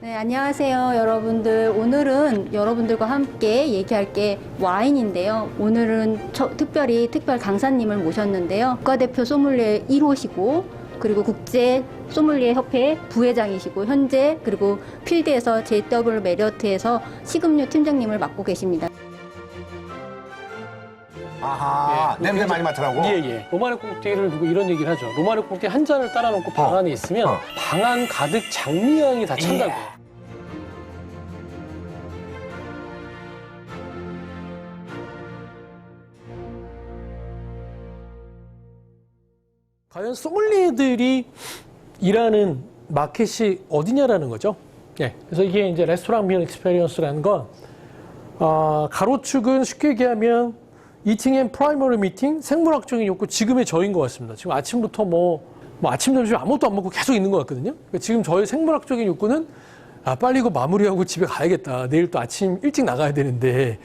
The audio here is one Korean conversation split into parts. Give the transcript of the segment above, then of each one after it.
네, 안녕하세요, 여러분들. 오늘은 여러분들과 함께 얘기할 게 와인인데요. 오늘은 특별 강사님을 모셨는데요. 국가대표 소믈리에 1호시고, 그리고 국제 소믈리에 협회 부회장이시고, 현재 그리고 필드에서 JW 메리어트에서 식음료 팀장님을 맡고 계십니다. 아하, 예, 냄새 많이 맡으라고? 예. 로마네 칵테일을 두고 이런 얘기를 하죠. 로마네 칵테일 한 잔을 따라놓고 방 안에 있으면 방 안 가득 장미향이 다 찬다고. 과연 소믈리에들이 일하는 마켓이 어디냐라는 거죠. 예. 그래서 이게 이제 레스토랑 비언 익스페리언스라는 건, 가로축은 쉽게 얘기하면 이팅 앤 프라이머리 미팅, 생물학적인 욕구, 지금의 저인 것 같습니다. 지금 아침부터 아침, 점심 아무것도 안 먹고 계속 있는 것 같거든요. 그러니까 지금 저의 생물학적인 욕구는, 빨리 이거 마무리하고 집에 가야겠다. 내일 또 아침 일찍 나가야 되는데,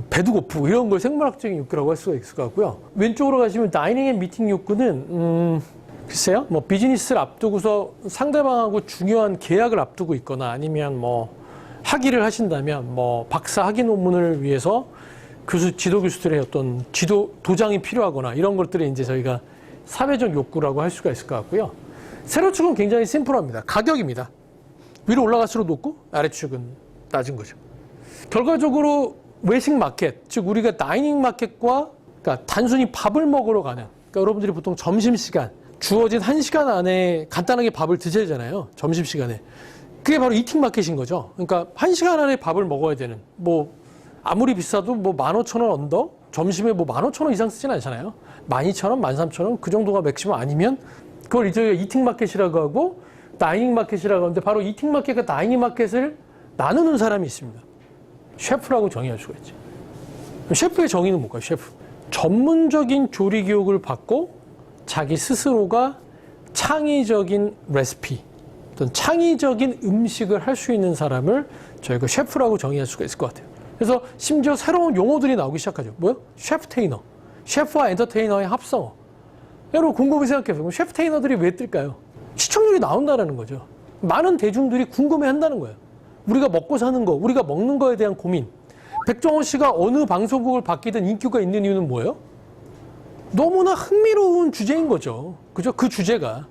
배도 고프고, 이런 걸 생물학적인 욕구라고 할 수가 있을 것 같고요. 왼쪽으로 가시면 다이닝 앤 미팅 욕구는, 글쎄요, 비즈니스를 앞두고서 상대방하고 중요한 계약을 앞두고 있거나 아니면 학위를 하신다면, 박사 학위 논문을 위해서 지도 교수들의 어떤 도장이 필요하거나 이런 것들이 이제 저희가 사회적 욕구라고 할 수가 있을 것 같고요. 세로축은 굉장히 심플합니다. 가격입니다. 위로 올라갈수록 높고 아래축은 낮은 거죠. 결과적으로 외식 마켓, 즉 우리가 다이닝 마켓과 그러니까 단순히 밥을 먹으러 가는, 그러니까 여러분들이 보통 점심시간, 주어진 1시간 안에 간단하게 밥을 드셔야 되잖아요. 점심시간에. 그게 바로 이팅 마켓인 거죠. 그러니까 1시간 안에 밥을 먹어야 되는, 아무리 비싸도 15,000원 언더? 점심에 15,000원 이상 쓰진 않잖아요. 12,000원, 13,000원? 그 정도가 맥시멈 아니면 그걸 이제 이팅 마켓이라고 하고 다이닝 마켓이라고 하는데, 바로 이팅 마켓과 다이닝 마켓을 나누는 사람이 있습니다. 셰프라고 정의할 수가 있죠. 셰프의 정의는 뭘까요? 셰프. 전문적인 조리 교육을 받고 자기 스스로가 창의적인 레시피, 어떤 창의적인 음식을 할 수 있는 사람을 저희가 셰프라고 정의할 수가 있을 것 같아요. 그래서 심지어 새로운 용어들이 나오기 시작하죠. 뭐요? 셰프테이너. 셰프와 엔터테이너의 합성어. 여러분 곰곰이 생각해보면 셰프테이너들이 왜 뜰까요? 시청률이 나온다는 거죠. 많은 대중들이 궁금해한다는 거예요. 우리가 먹고 사는 거, 우리가 먹는 거에 대한 고민. 백종원 씨가 어느 방송국을 바뀌든 인기가 있는 이유는 뭐예요? 너무나 흥미로운 주제인 거죠. 그죠? 그 주제가.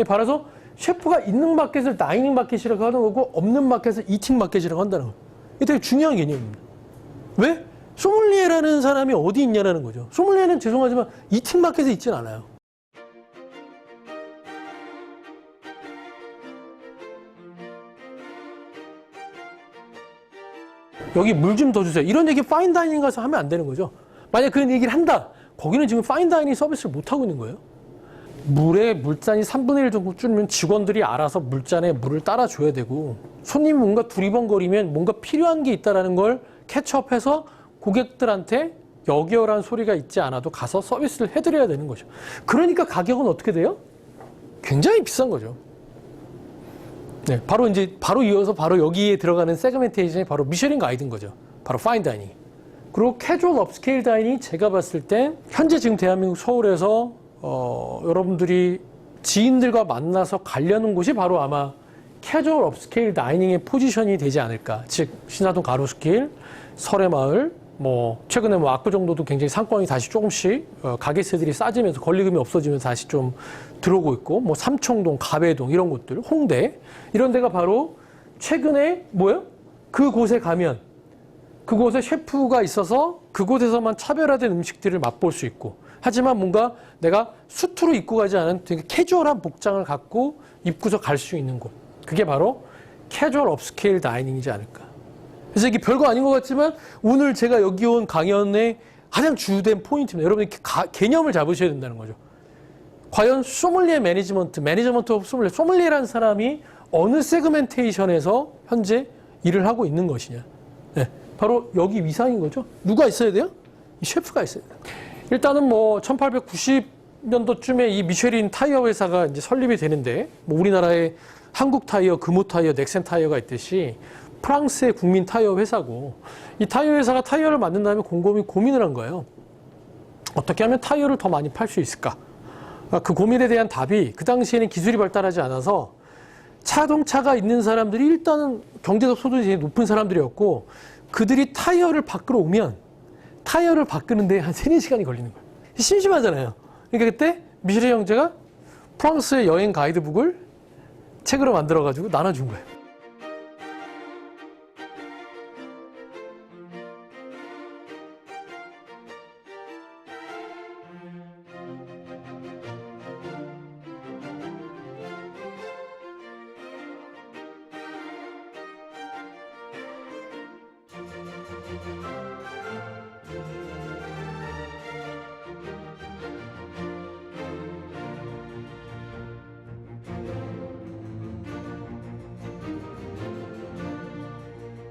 바라서 셰프가 있는 마켓을 다이닝 마켓이라고 하는 거고, 없는 마켓을 이팅 마켓이라고 한다는 거예요. 이게 되게 중요한 개념입니다. 왜? 소믈리에라는 사람이 어디 있냐라는 거죠. 소믈리에는 죄송하지만 이팅 마켓에 있진 않아요. 여기 물 좀 더 주세요. 이런 얘기 파인다이닝 가서 하면 안 되는 거죠. 만약 그런 얘기를 한다. 거기는 지금 파인다이닝 서비스를 못하고 있는 거예요. 물에 물잔이 3분의 1 정도 줄면 직원들이 알아서 물잔에 물을 따라줘야 되고, 손님이 뭔가 두리번거리면 뭔가 필요한 게 있다는 걸 캐치업해서 고객들한테 여기어란 소리가 있지 않아도 가서 서비스를 해드려야 되는 거죠. 그러니까 가격은 어떻게 돼요? 굉장히 비싼 거죠. 네, 바로 이어서 바로 여기에 들어가는 세그멘테이션이 바로 미쉐린 가이드인 거죠. 바로 파인 다이닝. 그리고 캐주얼 업스케일 다이닝이 제가 봤을 때 현재 지금 대한민국 서울에서 여러분들이 지인들과 만나서 가려는 곳이 바로 아마 캐주얼 업스케일 다이닝의 포지션이 되지 않을까. 즉 신사동 가로수길, 설해마을, 최근에 압구정도도 굉장히 상권이 다시 조금씩 가게세들이 싸지면서 권리금이 없어지면서 다시 좀 들어오고 있고, 삼청동, 가배동 이런 곳들, 홍대 이런 데가 바로 최근에 그곳에 가면 그곳에 셰프가 있어서 그곳에서만 차별화된 음식들을 맛볼 수 있고, 하지만 뭔가 내가 수트로 입고 가지 않은 되게 캐주얼한 복장을 갖고 입고서 갈 수 있는 곳. 그게 바로 캐주얼 업스케일 다이닝이지 않을까. 그래서 이게 별거 아닌 것 같지만 오늘 제가 여기 온 강연의 가장 주된 포인트입니다. 여러분이 개념을 잡으셔야 된다는 거죠. 과연 소믈리에 매니지먼트 오브 소믈리에라는 사람이 어느 세그멘테이션에서 현재 일을 하고 있는 것이냐. 네, 바로 여기 위상인 거죠. 누가 있어야 돼요? 이 셰프가 있어야 돼요. 일단은 1890년도쯤에 이 미쉐린 타이어 회사가 이제 설립이 되는데, 우리나라의 한국 타이어, 금호 타이어, 넥센 타이어가 있듯이 프랑스의 국민 타이어 회사고, 이 타이어 회사가 타이어를 만든 다음에 곰곰이 고민을 한 거예요. 어떻게 하면 타이어를 더 많이 팔 수 있을까? 그 고민에 대한 답이, 그 당시에는 기술이 발달하지 않아서 자동차가 있는 사람들이 일단은 경제적 소득이 제일 높은 사람들이었고 그들이 타이어를 바꾸러 오면 타이어를 바꾸는데 한 3, 4시간이 걸리는 거예요. 심심하잖아요. 그러니까 그때 미쉐리 형제가 프랑스의 여행 가이드북을 책으로 만들어가지고 나눠준 거예요.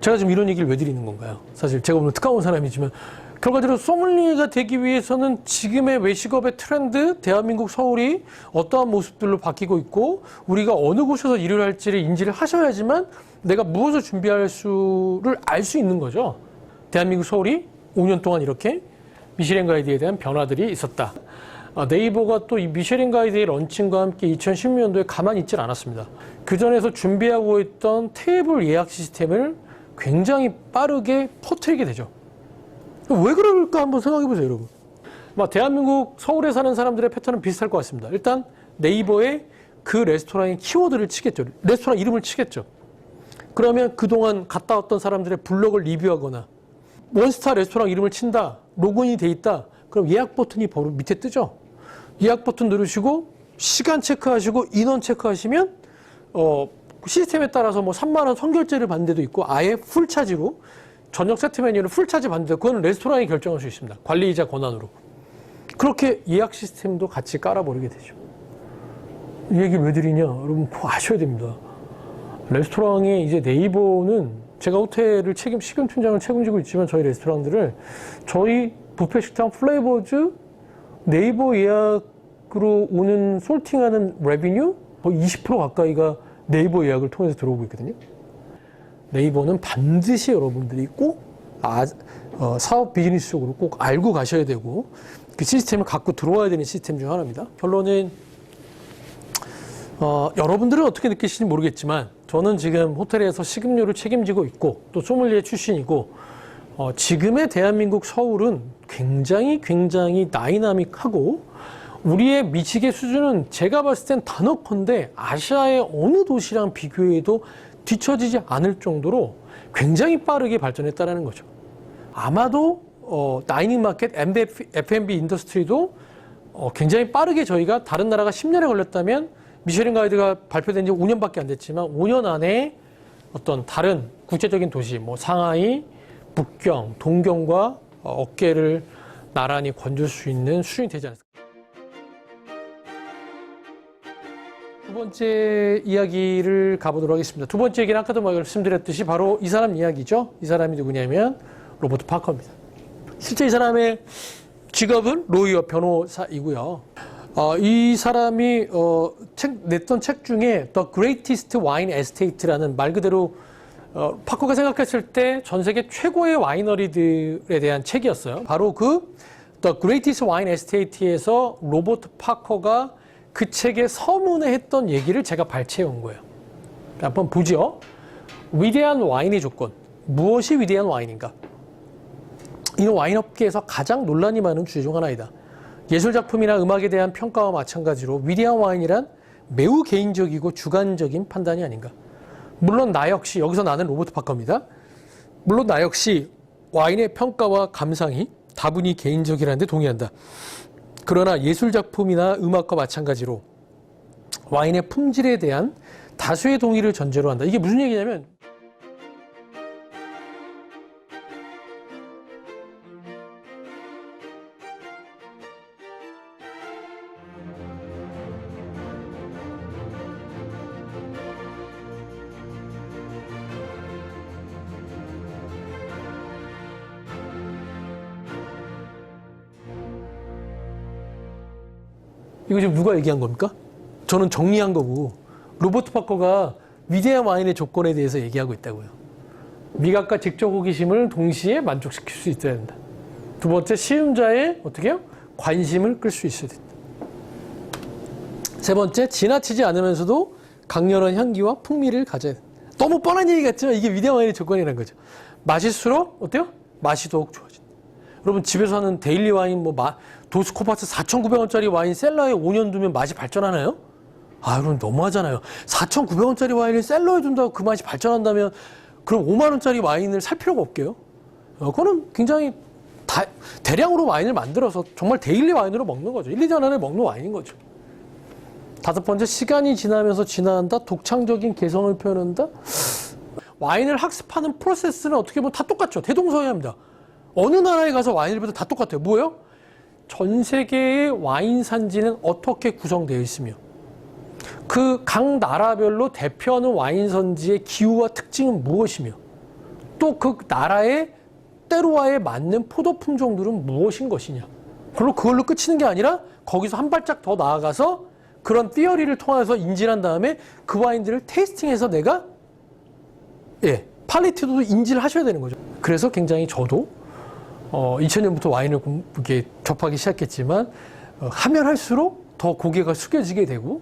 제가 지금 이런 얘기를 왜 드리는 건가요? 사실 제가 오늘 특강 온 사람이지만 결과적으로 소믈리에가 되기 위해서는 지금의 외식업의 트렌드, 대한민국 서울이 어떠한 모습들로 바뀌고 있고 우리가 어느 곳에서 일을 할지를 인지를 하셔야지만 내가 무엇을 준비할 수를 알 수 있는 거죠. 대한민국 서울이 5년 동안 이렇게 미쉐린 가이드에 대한 변화들이 있었다. 네이버가 또 이 미쉐린 가이드의 런칭과 함께 2016년도에 가만히 있질 않았습니다. 그전에서 준비하고 있던 테이블 예약 시스템을 굉장히 빠르게 퍼뜨리게 되죠. 왜 그럴까 한번 생각해 보세요, 여러분. 대한민국 서울에 사는 사람들의 패턴은 비슷할 것 같습니다. 일단 네이버에 그 레스토랑의 키워드를 치겠죠. 레스토랑 이름을 치겠죠. 그러면 그동안 갔다 왔던 사람들의 블로그를 리뷰하거나 원스타 레스토랑 이름을 친다, 로그인이 돼 있다, 그럼 예약 버튼이 바로 밑에 뜨죠. 예약 버튼 누르시고 시간 체크하시고 인원 체크하시면 시스템에 따라서 3만 원 선결제를 받는 데도 있고 아예 풀차지로 저녁 세트 메뉴를 풀차지 받는 데 그거는 레스토랑이 결정할 수 있습니다. 관리자 권한으로. 그렇게 예약 시스템도 같이 깔아버리게 되죠. 이 얘기를 왜 드리냐? 여러분 꼭 아셔야 됩니다. 레스토랑에 이제 네이버는 제가 호텔을 식용팀장을 책임지고 있지만 저희 레스토랑들을 저희 뷔페 식당 플레이버즈 네이버 예약으로 오는 솔팅하는 레비뉴 거의 20% 가까이가 네이버 예약을 통해서 들어오고 있거든요. 네이버는 반드시 여러분들이 꼭 사업 비즈니스 쪽으로 꼭 알고 가셔야 되고 그 시스템을 갖고 들어와야 되는 시스템 중 하나입니다. 결론은 여러분들은 어떻게 느끼실지 모르겠지만 저는 지금 호텔에서 식음료를 책임지고 있고 또 소믈리에 출신이고 지금의 대한민국 서울은 굉장히 다이나믹하고 우리의 미식의 수준은 제가 봤을 땐 단언컨대 아시아의 어느 도시랑 비교해도 뒤처지지 않을 정도로 굉장히 빠르게 발전했다는 거죠. 아마도 다이닝 마켓, F&B 인더스트리도 굉장히 빠르게 저희가 다른 나라가 10년에 걸렸다면 미쉐린 가이드가 발표된 지 5년밖에 안 됐지만 5년 안에 어떤 다른 국제적인 도시, 상하이, 북경, 동경과 어깨를 나란히 건질 수 있는 수준이 되지 않았을까. 두 번째 이야기를 가보도록 하겠습니다. 두 번째 얘기는 아까도 말씀드렸듯이 바로 이 사람 이야기죠. 이 사람이 누구냐면 로버트 파커입니다. 실제 이 사람의 직업은 로이어 변호사이고요. 이 사람이 냈던 책 중에 The Greatest Wine Estate라는 말 그대로 파커가 생각했을 때 전 세계 최고의 와이너리들에 대한 책이었어요. 바로 그 The Greatest Wine Estate에서 로버트 파커가 그 책에 서문에 했던 얘기를 제가 발췌해 온 거예요. 한번 보죠. 위대한 와인의 조건. 무엇이 위대한 와인인가? 이는 와인업계에서 가장 논란이 많은 주제 중 하나이다. 예술작품이나 음악에 대한 평가와 마찬가지로 위대한 와인이란 매우 개인적이고 주관적인 판단이 아닌가. 물론 나 역시, 여기서 나는 로버트 파커입니다. 물론 나 역시 와인의 평가와 감상이 다분히 개인적이라는 데 동의한다. 그러나 예술작품이나 음악과 마찬가지로 와인의 품질에 대한 다수의 동의를 전제로 한다. 이게 무슨 얘기냐면 이거 지금 누가 얘기한 겁니까? 저는 정리한 거고 로버트 파커가 위대한 와인의 조건에 대해서 얘기하고 있다고요. 미각과 직접 호기심을 동시에 만족시킬 수 있어야 된다. 두 번째, 시음자의 어떻게 해요? 관심을 끌 수 있어야 된다. 세 번째, 지나치지 않으면서도 강렬한 향기와 풍미를 가져야 된다. 너무 뻔한 얘기 같지만 이게 위대한 와인의 조건이라는 거죠. 맛일수록 어때요? 맛이 더욱 좋아진다. 여러분 집에서 하는 데일리 와인 뭐 도스코파스 4,900원짜리 와인 셀러에 5년 두면 맛이 발전하나요? 아, 여러분 너무하잖아요. 4,900원짜리 와인을 셀러에 둔다고 그 맛이 발전한다면 그럼 5만 원짜리 와인을 살 필요가 없게요. 그거는 굉장히 대량으로 와인을 만들어서 정말 데일리 와인으로 먹는 거죠. 1, 2년 안에 먹는 와인인 거죠. 다섯 번째, 시간이 지나면서 진화한다. 독창적인 개성을 표현한다. 와인을 학습하는 프로세스는 어떻게 보면 다 똑같죠. 대동소이합니다. 어느 나라에 가서 와인을 봐도 다 똑같아요. 뭐예요? 전 세계의 와인 산지는 어떻게 구성되어 있으며 그 각 나라별로 대표하는 와인 산지의 기후와 특징은 무엇이며 또 그 나라의 때로와에 맞는 포도 품종들은 무엇인 것이냐. 그걸로 끝이는 게 아니라 거기서 한 발짝 더 나아가서 그런 티어리를 통해서 인지한 다음에 그 와인들을 테이스팅해서 내가 팔리티도 인지를 하셔야 되는 거죠. 그래서 굉장히 저도 2000년부터 와인을 이렇게 접하기 시작했지만 하면 할수록 더 고개가 숙여지게 되고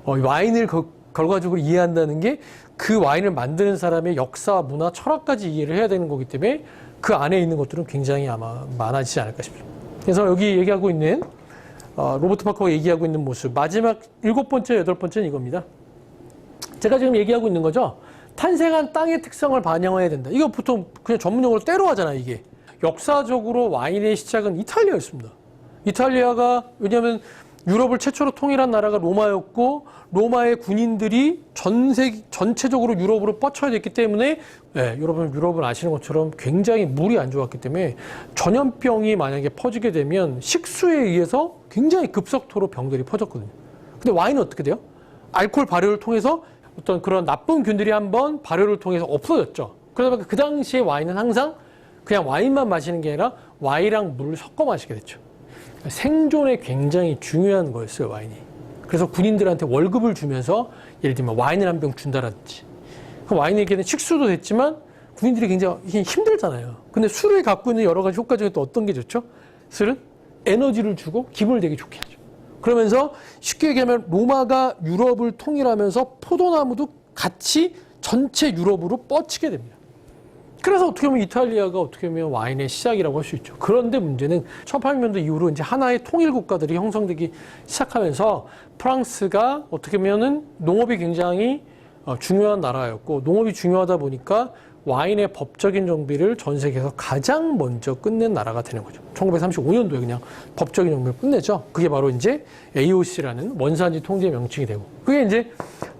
와인을 결과적으로 이해한다는 게 그 와인을 만드는 사람의 역사, 문화, 철학까지 이해를 해야 되는 거기 때문에 그 안에 있는 것들은 굉장히 아마 많아지지 않을까 싶습니다. 그래서 여기 얘기하고 있는 로버트 파커가 얘기하고 있는 모습 마지막 7번째, 8번째는 이겁니다. 제가 지금 얘기하고 있는 거죠. 탄생한 땅의 특성을 반영해야 된다. 이거 보통 그냥 전문용어로 때로 하잖아요. 이게 역사적으로 와인의 시작은 이탈리아였습니다. 이탈리아가 왜냐하면 유럽을 최초로 통일한 나라가 로마였고 로마의 군인들이 전체적으로 유럽으로 뻗쳐야 됐기 때문에 여러분 아시는 것처럼 굉장히 물이 안 좋았기 때문에 전염병이 만약에 퍼지게 되면 식수에 의해서 굉장히 급속도로 병들이 퍼졌거든요. 근데 와인은 어떻게 돼요? 알코올 발효를 통해서 어떤 그런 나쁜 균들이 한번 발효를 통해서 없어졌죠. 그러다 보니까 그 당시에 와인은 항상 그냥 와인만 마시는 게 아니라 와인이랑 물을 섞어 마시게 됐죠. 생존에 굉장히 중요한 거였어요, 와인이. 그래서 군인들한테 월급을 주면서 예를 들면 와인을 한 병 준다든지. 그 와인에게는 식수도 됐지만 군인들이 굉장히 힘들잖아요. 근데 술을 갖고 있는 여러 가지 효과 중에 또 어떤 게 좋죠? 술은 에너지를 주고 기분을 되게 좋게 하죠. 그러면서 쉽게 얘기하면 로마가 유럽을 통일하면서 포도나무도 같이 전체 유럽으로 뻗치게 됩니다. 그래서 어떻게 보면 이탈리아가 어떻게 보면 와인의 시작이라고 할 수 있죠. 그런데 문제는 1800년대 이후로 이제 하나의 통일 국가들이 형성되기 시작하면서 프랑스가 어떻게 보면은 농업이 굉장히 중요한 나라였고 농업이 중요하다 보니까 와인의 법적인 정비를 전 세계에서 가장 먼저 끝낸 나라가 되는 거죠. 1935년도에 그냥 법적인 정비를 끝내죠. 그게 바로 이제 AOC라는 원산지 통제 명칭이 되고 그게 이제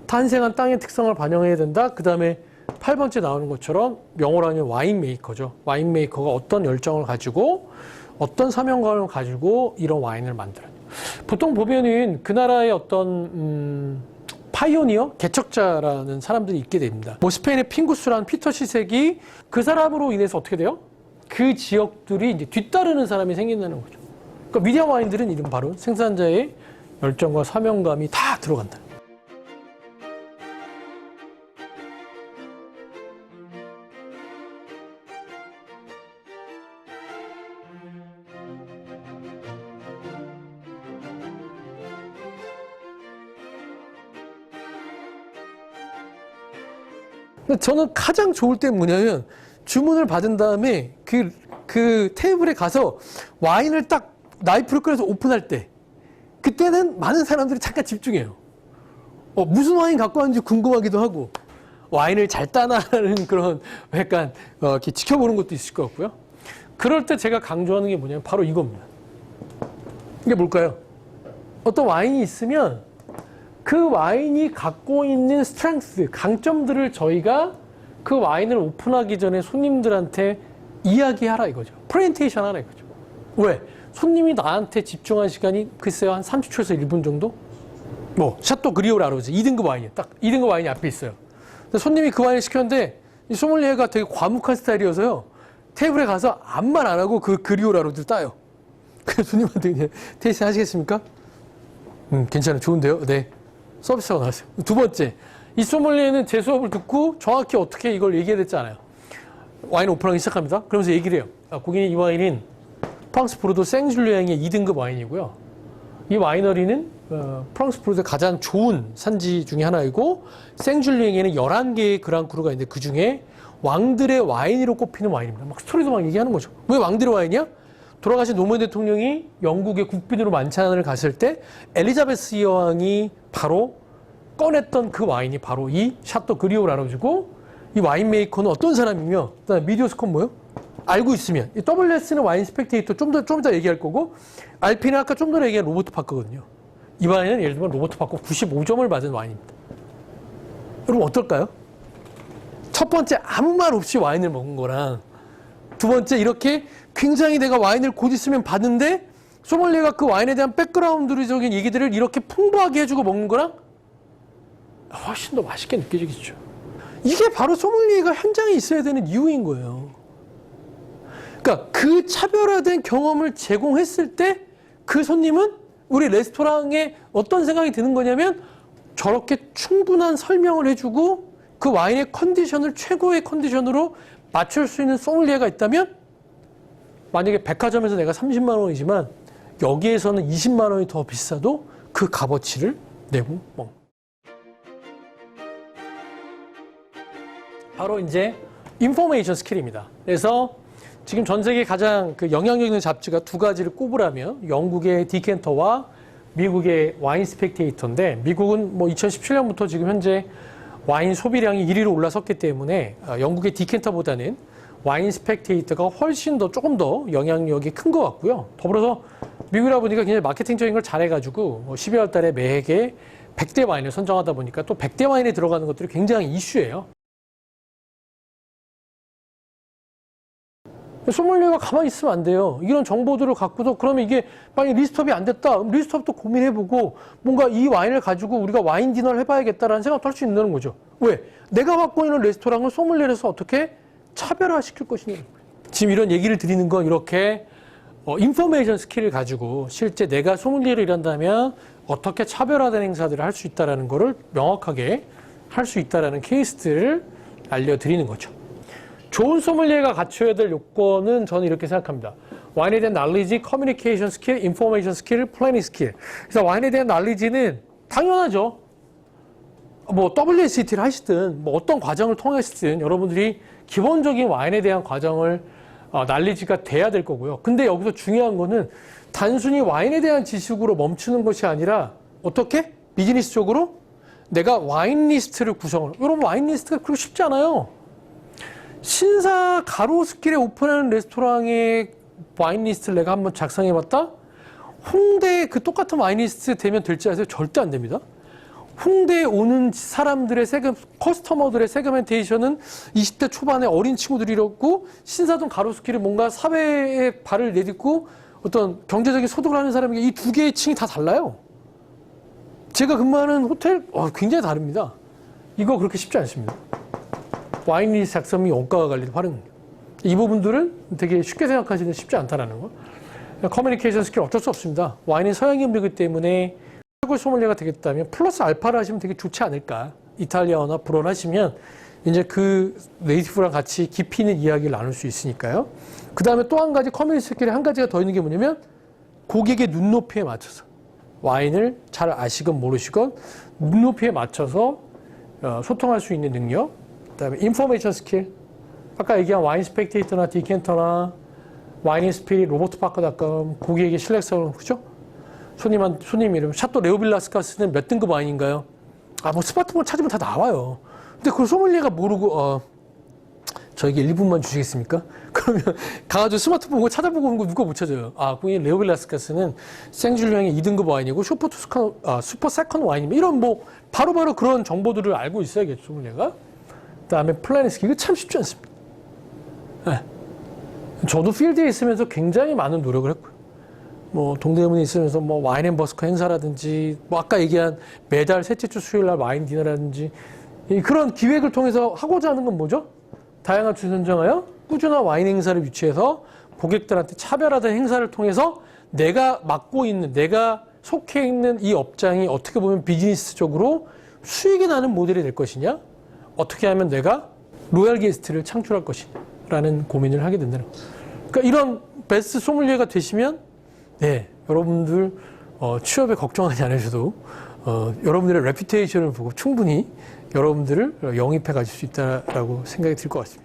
탄생한 땅의 특성을 반영해야 된다. 그 다음에 8번째 나오는 것처럼 영어로 하면 와인 메이커죠. 와인 메이커가 어떤 열정을 가지고 어떤 사명감을 가지고 이런 와인을 만들어요. 보통 보면은 그 나라의 어떤 파이오니어, 개척자라는 사람들이 있게 됩니다. 뭐 스페인의 핑구스라는 피터 시색이 그 사람으로 인해서 어떻게 돼요? 그 지역들이 이제 뒤따르는 사람이 생긴다는 거죠. 그러니까 위대한 와인들은 이름 바로 생산자의 열정과 사명감이 다 들어간다. 근데 저는 가장 좋을 때 뭐냐면 주문을 받은 다음에 그 테이블에 가서 와인을 딱 나이프를 꺼내서 오픈할 때 그때는 많은 사람들이 잠깐 집중해요. 무슨 와인 갖고 왔는지 궁금하기도 하고 와인을 잘 따나하는 그런 약간 이렇게 지켜보는 것도 있을 것 같고요. 그럴 때 제가 강조하는 게 뭐냐면 바로 이겁니다. 이게 뭘까요? 어떤 와인이 있으면 그 와인이 갖고 있는 스트렝스, 강점들을 저희가 그 와인을 오픈하기 전에 손님들한테 이야기하라 이거죠. 프레젠테이션 하라 이거죠. 왜? 손님이 나한테 집중한 시간이 글쎄요 한 30초에서 1분 정도? 뭐 샤또 그리오라로즈 2등급 와인이에요. 딱 2등급 와인이 앞에 있어요. 근데 손님이 그 와인을 시켰는데 이 소믈리에가 되게 과묵한 스타일이어서요. 테이블에 가서 아무말 안 하고 그 그리오라로즈를 따요. 그래서 손님한테 그냥 테이스팅 하시겠습니까? 괜찮아요. 좋은데요? 네. 서비스가 나왔어요. 두 번째, 이 소믈리에는 제 수업을 듣고 정확히 어떻게 이걸 얘기해야 될지 알아요. 와인 오픈하기 시작합니다. 그러면서 얘기를 해요. 고객님 이 와인은 프랑스 보르도 생줄리앙의 2등급 와인이고요. 이 와이너리는 프랑스 프로의 가장 좋은 산지 중에 하나이고 생줄리앵에는 11개의 그랑크루가 있는데 그중에 왕들의 와인으로 꼽히는 와인입니다. 막 스토리도 막 얘기하는 거죠. 왜 왕들의 와인이야? 돌아가신 노무현 대통령이 영국의 국빈으로 만찬을 갔을 때 엘리자베스 여왕이 바로 꺼냈던 그 와인이 바로 이 샤또 그리오라로즈고 이 와인 메이커는 어떤 사람이며 그다음에 미디어스콘 뭐요? 알고 있으면 이 WS는 와인 스펙테이터 좀 더 얘기할 거고 알피는 아까 좀 전에 얘기한 로버트 파커거든요. 이 와인은 예를 들면 로버트 파커 95점을 받은 와인입니다. 여러분 어떨까요? 첫 번째 아무 말 없이 와인을 먹은 거랑 두 번째 이렇게 굉장히 내가 와인을 곧 있으면 받는데 소믈리에가 그 와인에 대한 백그라운드적인 얘기들을 이렇게 풍부하게 해주고 먹는 거랑 훨씬 더 맛있게 느껴지겠죠. 이게 바로 소믈리에가 현장에 있어야 되는 이유인 거예요. 그러니까 그 차별화된 경험을 제공했을 때 그 손님은 우리 레스토랑에 어떤 생각이 드는 거냐면 저렇게 충분한 설명을 해주고 그 와인의 컨디션을 최고의 컨디션으로 맞출 수 있는 소믈리에가 있다면 만약에 백화점에서 내가 30만 원이지만 여기에서는 20만 원이 더 비싸도 그 값어치를 내고 먹는. 바로 이제 인포메이션 스킬입니다. 그래서 지금 전 세계 가장 그 영향력 있는 잡지가 두 가지를 꼽으라면 영국의 디켄터와 미국의 와인 스펙테이터인데 미국은 뭐 2017년부터 지금 현재 와인 소비량이 1위로 올라섰기 때문에 영국의 디켄터보다는 와인 스펙테이터가 훨씬 더 조금 더 영향력이 큰 것 같고요. 더불어서 미국이라 보니까 굉장히 마케팅적인 걸 잘해가지고 12월 달에 매해 100대 와인을 선정하다 보니까 또 100대 와인에 들어가는 것들이 굉장히 이슈예요. 소믈리에가 가만히 있으면 안 돼요. 이런 정보들을 갖고도 그러면 이게 만약에 리스트업이 안 됐다. 리스트업도 고민해보고 뭔가 이 와인을 가지고 우리가 와인 디너를 해봐야겠다라는 생각도 할 수 있는 거죠. 왜? 내가 갖고 있는 레스토랑을 소믈리에에서 어떻게 차별화시킬 것이냐. 지금 이런 얘기를 드리는 건 이렇게 인포메이션 스킬을 가지고 실제 내가 소믈리에를 일한다면 어떻게 차별화된 행사들을 할 수 있다는 거를 명확하게 할 수 있다는 케이스들을 알려드리는 거죠. 좋은 소믈리에가 갖춰야 될 요건은 저는 이렇게 생각합니다. 와인에 대한 knowledge, communication 스킬, information 스킬, planning 스킬. 그래서 와인에 대한 knowledge는 당연하죠. 뭐 WSET를 하시든 뭐 어떤 과정을 통하시든 여러분들이 기본적인 와인에 대한 과정을 knowledge가 돼야 될 거고요. 근데 여기서 중요한 거는 단순히 와인에 대한 지식으로 멈추는 것이 아니라 어떻게? 비즈니스적으로 내가 와인 리스트를 구성을. 여러분 와인 리스트가 그렇게 쉽지 않아요. 신사 가로수길에 오픈하는 레스토랑의 와인 리스트를 내가 한번 작성해봤다? 홍대에 그 똑같은 와인 리스트 되면 될지 아세요? 절대 안 됩니다. 홍대에 오는 사람들의 커스터머들의 세그멘테이션은 20대 초반의 어린 친구들이었고 신사동 가로수길에 뭔가 사회에 발을 내딛고 어떤 경제적인 소득을 하는 사람에게 이 두 개의 층이 다 달라요. 제가 근무하는 호텔 굉장히 다릅니다. 이거 그렇게 쉽지 않습니다. 와인 리스트 작성이 원가와 관리도 빠른 이 부분들은 되게 쉽게 생각하시는 쉽지 않다라는 거. 커뮤니케이션 스킬 어쩔 수 없습니다. 와인은 서양 음료이기 때문에 최고 소믈리에가 되겠다면 플러스 알파를 하시면 되게 좋지 않을까. 이탈리아어나 불어를 하시면 이제 그 네이티브랑 같이 깊이 있는 이야기를 나눌 수 있으니까요. 그 다음에 또 한 가지 커뮤니케이션 스킬이 한 가지가 더 있는 게 뭐냐면 고객의 눈높이에 맞춰서 와인을 잘 아시건 모르시건 눈높이에 맞춰서 소통할 수 있는 능력. 그다음에 인포메이션 스킬. 아까 얘기한 와인 스펙테이터나 디켄터나 와인 스피릿, 로버트 파커닷컴, 고객에게 신뢰성을 그죠? 손님 이름 샤또 레오빌라스카스는 몇 등급 와인인가요? 뭐 스마트폰 찾으면 다 나와요. 근데 그걸 소믈리에가 모르고 저에게 1분만 주시겠습니까? 그러면 가가지고 스마트폰 보고 찾아보고 오는 거 누가 못 찾아요? 고객님 레오빌라스카스는 생줄리앙의 2등급 와인이고 슈퍼 세컨 와인이면 이런 뭐 바로바로 그런 정보들을 알고 있어야겠죠, 소믈리에가. 그다음에 플래닝 스킬. 이거 참 쉽지 않습니다. 네. 저도 필드에 있으면서 굉장히 많은 노력을 했고요. 뭐 동대문에 있으면서 뭐 와인 앤 버스커 행사라든지 뭐 아까 얘기한 매달 셋째 주 수요일 날 와인 디너라든지 그런 기획을 통해서 하고자 하는 건 뭐죠? 다양한 주 선정하여 꾸준한 와인 행사를 유치해서 고객들한테 차별화된 행사를 통해서 내가 맡고 있는 내가 속해 있는 이 업장이 어떻게 보면 비즈니스적으로 수익이 나는 모델이 될 것이냐? 어떻게 하면 내가 로얄 게스트를 창출할 것이라는 고민을 하게 된다는 거예요. 그러니까 이런 베스트 소믈리에가 되시면 네, 여러분들 취업에 걱정하지 않으셔도 여러분들의 레퓨테이션을 보고 충분히 여러분들을 영입해 가실 수 있다라고 생각이 들 것 같습니다.